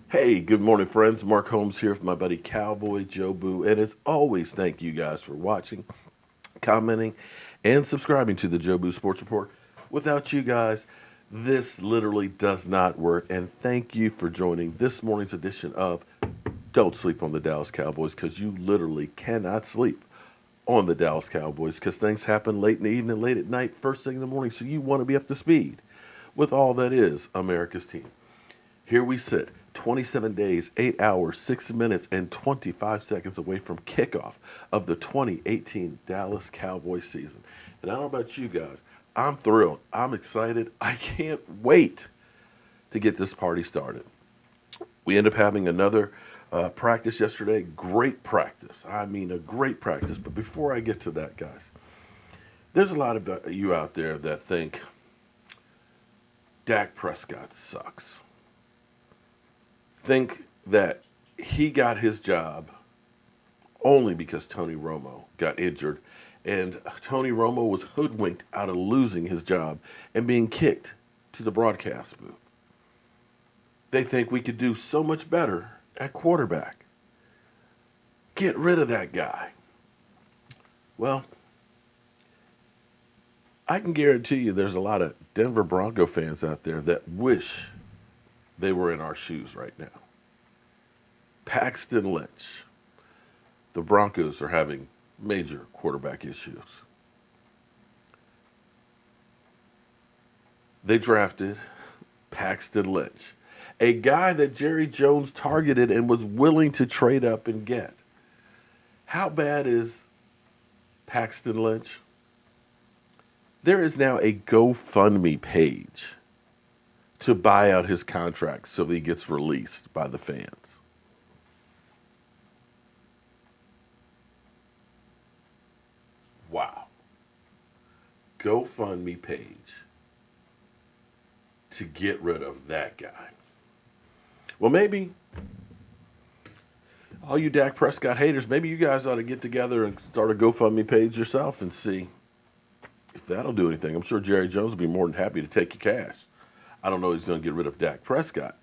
Hey, good morning, friends. Mark Holmes here with my buddy Cowboy Joe Boo. And as always, thank you guys for watching, commenting, and subscribing to the Joe Boo Sports Report. Without you guys, this literally does not work. And thank you for joining this morning's edition of Don't Sleep on the Dallas Cowboys, because you literally cannot sleep on the Dallas Cowboys because things happen late in the evening, late at night, first thing in the morning. So you want to be up to speed with all that is America's team. Here we sit, 27 days, 8 hours, 6 minutes, and 25 seconds away from kickoff of the 2018 Dallas Cowboys season. And I don't know about you guys, I'm thrilled. I'm excited. I can't wait to get this party started. We end up having another practice yesterday. Great practice. I mean, a great practice. But before I get to that, guys, there's a lot of you out there that think Dak Prescott sucks. Think that he got his job only because Tony Romo got injured, and Tony Romo was hoodwinked out of losing his job and being kicked to the broadcast booth. They think we could do so much better at quarterback. Get rid of that guy. Well, I can guarantee you there's a lot of Denver Bronco fans out there that wish they were in our shoes right now. Paxton Lynch. The Broncos are having major quarterback issues. They drafted Paxton Lynch, a guy that Jerry Jones targeted and was willing to trade up and get. How bad is Paxton Lynch? There is now a GoFundMe page to buy out his contract so that he gets released by the fans. Wow. GoFundMe page to get rid of that guy. Well, maybe all you Dak Prescott haters, maybe you guys ought to get together and start a GoFundMe page yourself and see if that'll do anything. I'm sure Jerry Jones will be more than happy to take your cash. I don't know if he's going to get rid of Dak Prescott,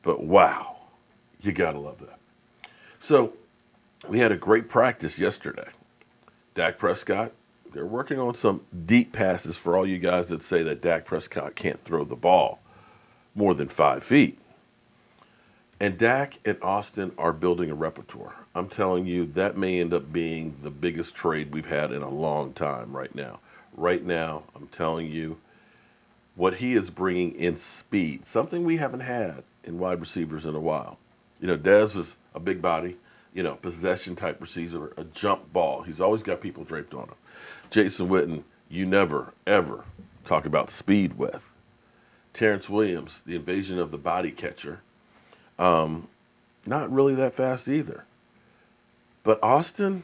but wow, you got to love that. So we had a great practice yesterday. Dak Prescott, they're working on some deep passes for all you guys that say that Dak Prescott can't throw the ball more than 5 feet. And Dak and Austin are building a repertoire. I'm telling you, that may end up being the biggest trade we've had in a long time right now. Right now, I'm telling you, what he is bringing in speed, something we haven't had in wide receivers in a while. You know, Dez was a big body, possession type receiver, a jump ball. He's always got people draped on him. Jason Witten, you never, ever talk about speed with. Terrence Williams, the invasion of the body catcher, not really that fast either. But Austin,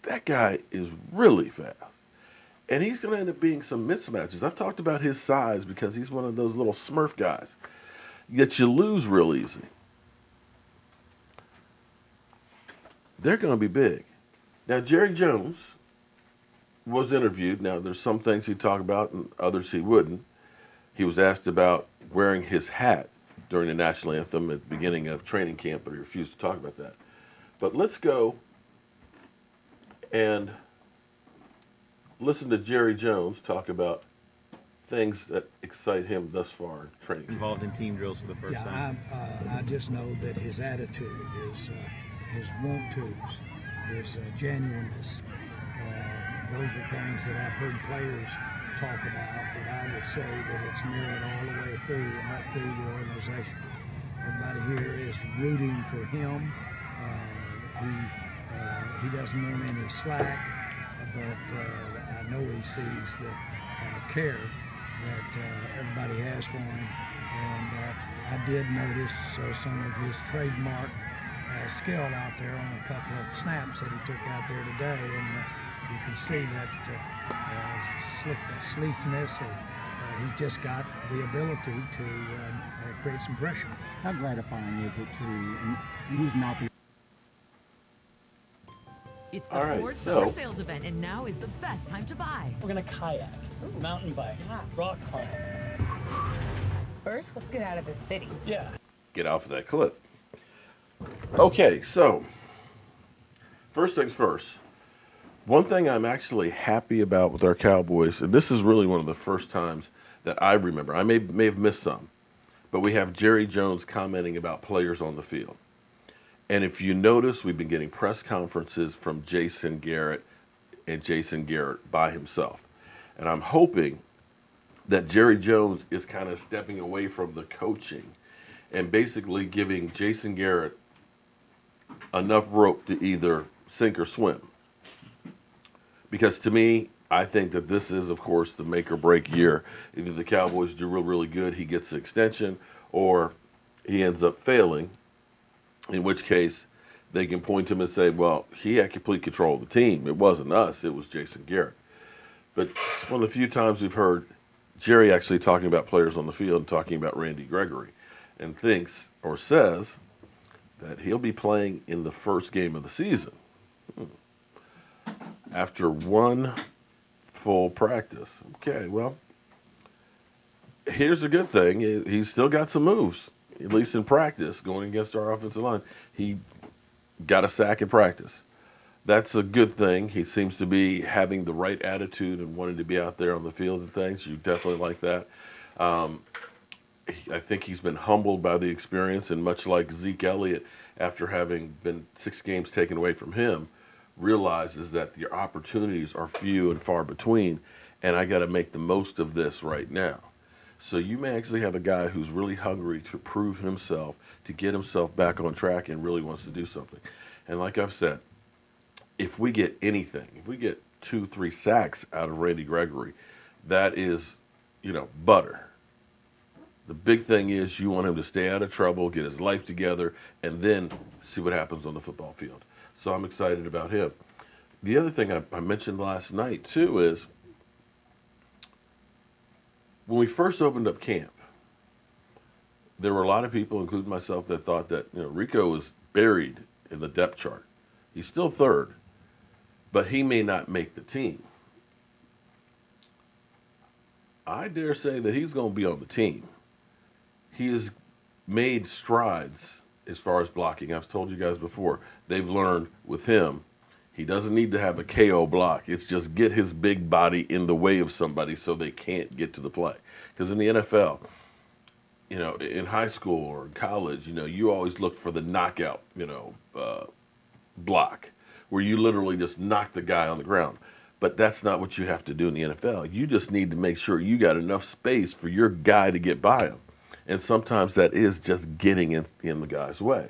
that guy is really fast. And he's going to end up being some mismatches. I've talked about his size because he's one of those little Smurf guys that you lose real easy. They're going to be big. Now, Jerry Jones was interviewed. Now, there's some things he'd talk about and others he wouldn't. He was asked about wearing his hat during the national anthem at the beginning of training camp, but he refused to talk about that. But let's go and listen to Jerry Jones talk about things that excite him thus far in training. Involved in team drills for the first time. I just know that his attitude, his want-tos, his genuineness, those are things that I've heard players talk about, but I would say that it's mirrored all the way through and up through the organization. Everybody here is rooting for him. He doesn't want any slack, but I know he sees the care that everybody has for him. And I did notice some of his trademark skill out there on a couple of snaps that he took out there today, and you can see that sleekness, or he's just got the ability to create some pressure. How gratifying is it to, he's not the It's the Ford Summer Sales Event, and now is the best time to buy. We're gonna kayak, mountain bike, rock climb. First, let's get out of this city. Yeah. get off of that clip. Okay, so first things first. One thing I'm actually happy about with our Cowboys, and this is really one of the first times that I remember. I may have missed some, but we have Jerry Jones commenting about players on the field. And if you notice, we've been getting press conferences from Jason Garrett and Jason Garrett by himself. And I'm hoping that Jerry Jones is kind of stepping away from the coaching and basically giving Jason Garrett enough rope to either sink or swim. Because to me, I think that this is, of course, the make or break year. Either the Cowboys do really good, he gets the extension, or he ends up failing, in which case they can point to him and say, well, he had complete control of the team. It wasn't us, it was Jason Garrett. But it's one of the few times we've heard Jerry actually talking about players on the field and talking about Randy Gregory, and thinks or says that he'll be playing in the first game of the season. After one full practice. Okay, well, here's the good thing. He's still got some moves, at least in practice, going against our offensive line. He got a sack in practice. That's a good thing. He seems to be having the right attitude and wanting to be out there on the field and things. You definitely like that. I think he's been humbled by the experience, and much like Zeke Elliott, after having been 6 games taken away from him, realizes that the opportunities are few and far between, and I got to make the most of this right now. So you may actually have a guy who's really hungry to prove himself, to get himself back on track, and really wants to do something. And like I've said, if we get anything, if we get 2-3 sacks out of Randy Gregory, that is, butter. The big thing is you want him to stay out of trouble, get his life together, and then see what happens on the football field. So I'm excited about him. The other thing I mentioned last night, too, is when we first opened up camp, there were a lot of people, including myself, that thought that Rico was buried in the depth chart. He's still third, but he may not make the team. I dare say that he's going to be on the team. He has made strides as far as blocking. I've told you guys before, they've learned with him, he doesn't need to have a KO block. It's just get his big body in the way of somebody so they can't get to the play. Because in the NFL, in high school or in college, you always look for the knockout, block, where you literally just knock the guy on the ground. But that's not what you have to do in the NFL. You just need to make sure you got enough space for your guy to get by him. And sometimes that is just getting in the guy's way.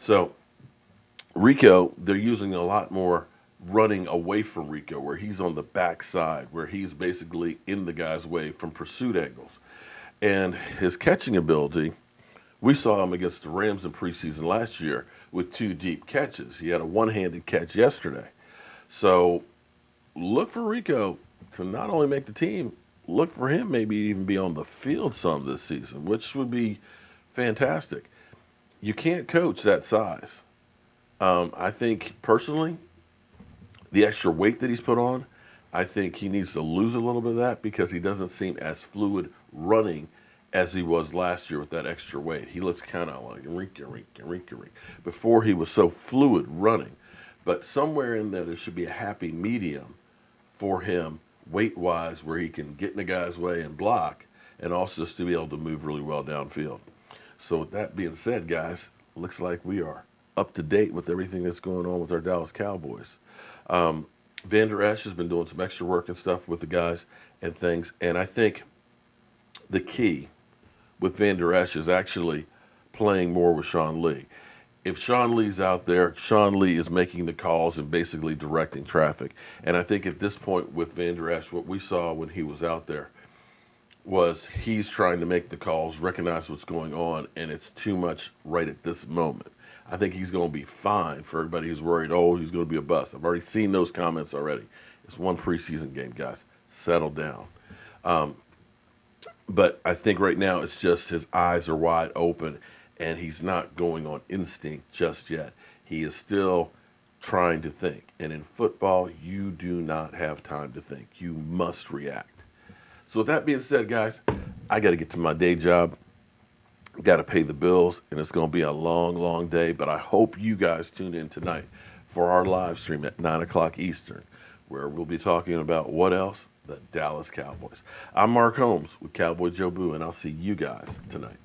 So Rico, they're using a lot more running away from Rico, where he's on the backside, where he's basically in the guy's way from pursuit angles. And his catching ability, we saw him against the Rams in preseason last year with 2 deep catches. He had a one-handed catch yesterday. So look for Rico to not only make the team, look for him maybe even be on the field some this season, which would be fantastic. You can't coach that size. I think personally, the extra weight that he's put on, I think he needs to lose a little bit of that because he doesn't seem as fluid running as he was last year with that extra weight. He looks kind of like rink before he was so fluid running. But somewhere in there should be a happy medium for him weight-wise where he can get in the guy's way and block, and also just to be able to move really well downfield. So with that being said, guys, looks like we are up to date with everything that's going on with our Dallas Cowboys. Van Der Esch has been doing some extra work and stuff with the guys and things, and I think the key with Van Der Esch is actually playing more with Sean Lee. If Sean Lee's out there, Sean Lee is making the calls and basically directing traffic. And I think at this point with Van Der Esch, what we saw when he was out there was he's trying to make the calls, recognize what's going on, and it's too much right at this moment. I think he's going to be fine for everybody who's worried, he's going to be a bust. I've already seen those comments already. It's one preseason game, guys. Settle down. But I think right now it's just his eyes are wide open, and he's not going on instinct just yet. He is still trying to think. And in football, you do not have time to think. You must react. So with that being said, guys, I got to get to my day job. Got to pay the bills, and it's going to be a long, long day. But I hope you guys tune in tonight for our live stream at 9 o'clock Eastern, where we'll be talking about what else? The Dallas Cowboys. I'm Mark Holmes with Cowboy Joe Boo, and I'll see you guys tonight.